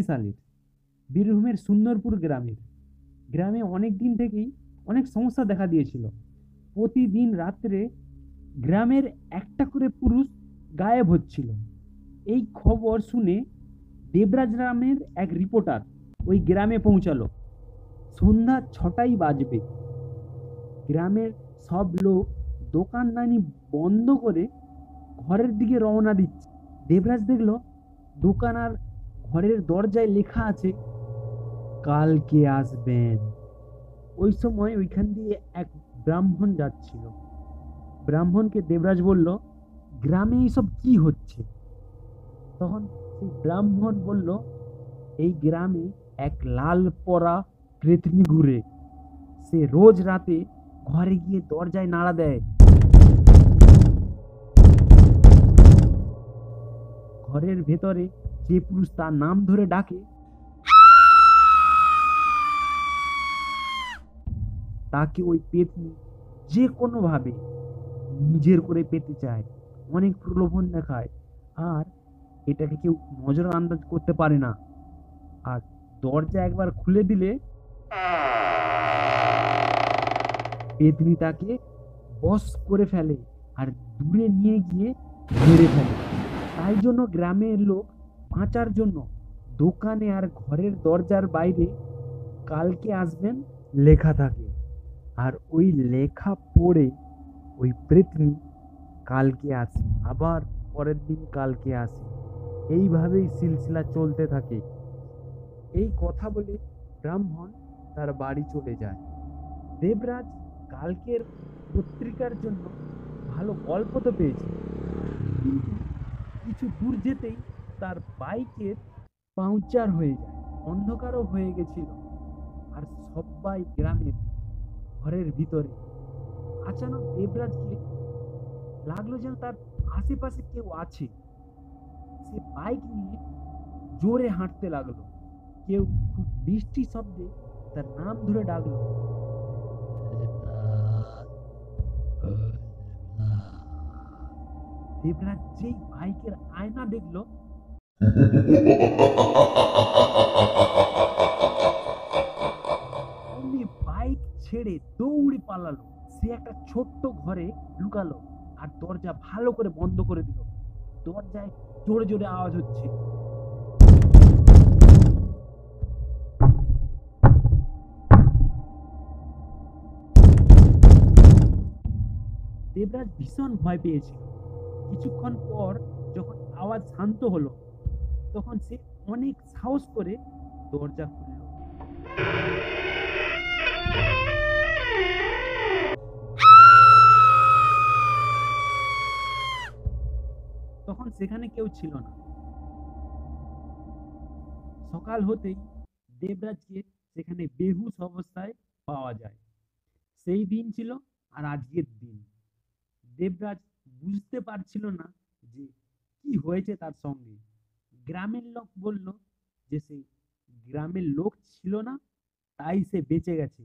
সালের বীরভূমের সুন্দরপুর গ্রামে অনেক দিন থেকেই অনেক সমস্যা দেখা দিয়েছিল। প্রতিদিন রাত্রে গ্রামের একটা করে পুরুষ গায়েব হচ্ছিল। এই খবর শুনে দেবরাজ নামের এক রিপোর্টার ওই গ্রামে পৌঁছালো। সন্ধ্যা 6টাই বাজবে। গ্রামের সব লোক দোকানদানি বন্ধ করে ঘরের দিকে রওনা দিচ্ছে। দেবরাজ দেখলো দোকান আর ঘরের দরজায় লেখা আছে, কালকে আসবেন। ওই সময় ওইখান দিয়ে এক ব্রাহ্মণ যাচ্ছিল। ব্রাহ্মণকে দেবরাজ বলল, গ্রামে এইসব কি হচ্ছে? তখন সেই ব্রাহ্মণ বলল, এই গ্রামে এক লাল পরা প্রেতনি ঘুরে। সে রোজ রাতে ঘরে গিয়ে দরজায় নাড়া দেয়। ঘরের ভেতরে যে পুরুষ তার নাম ধরে ডাকে তাকে ওই পেতনি যে কোনো ভাবে নিজের করে পেতে চায়, অনেক প্রলোভন দেখায়। আর এটাকে কেউ নজর আন্দাজ করতে পারে না। আর দরজা একবার খুলে দিলে পেতনি তাকে বশ করে ফেলে আর দূরে নিয়ে গিয়ে মেরে ফেলে। তাই জন্য গ্রামের লোক বাঁচার জন্য দোকানে আর ঘরের দরজার বাইরে কালকে আসবেন লেখা থাকে। আর ওই লেখা পড়ে ওই প্রেতনি কালকে আসে, আবার পরের দিন কালকে আসে। এইভাবেই সিলসিলা চলতে থাকে। এই কথা বলে ব্রাহ্মণ তার বাড়ি চলে যায়। দেবরাজ কালকের পত্রিকার জন্য ভালো গল্প তো পেয়েছে, কিন্তু কিছু দূর যেতেই তার বাইকের পাংচার হয়ে যায়। অন্ধকারও হয়ে গেছিল। আর সবাই গ্রামের ঘরের ভিতরে। আচানক দেবরাজকে লাগলো যেন তার আশেপাশে কেউ আছে। সে বাইক নিয়ে জোরে হাঁটতে লাগলো। কেউ খুব মিষ্টি শব্দে তার নাম ধরে ডাকলো। দেবরাজ যেই বাইকের আয়না দেখলো, অমনি বাইক ছেড়ে দৌড়ে পালালো। সে একটা ছোট্ট ঘরে লুকালো আর দরজা ভালো করে বন্ধ করে দিল। দরজায় জোরে জোরে আওয়াজ হচ্ছে। দেবরাজ ভীষণ ভয় পেয়েছিল। কিছুক্ষণ পর যখন আওয়াজ শান্ত হলো, তখন সে অনেক সাহস করে দরজা খুলল। তখন সেখানে কেউ ছিল না। সকাল হতেই দেবরাজকে সেখানে বেহুশ অবস্থায় পাওয়া যায়। সেই দিন ছিল আর আজকের দিন। দেবরাজ বুঝতে পারছিল না যে কি হয়েছে তার সঙ্গে। গ্রামের লোক বলল যে সে গ্রামের লোক ছিল না, তাই সে বেঁচে গেছে।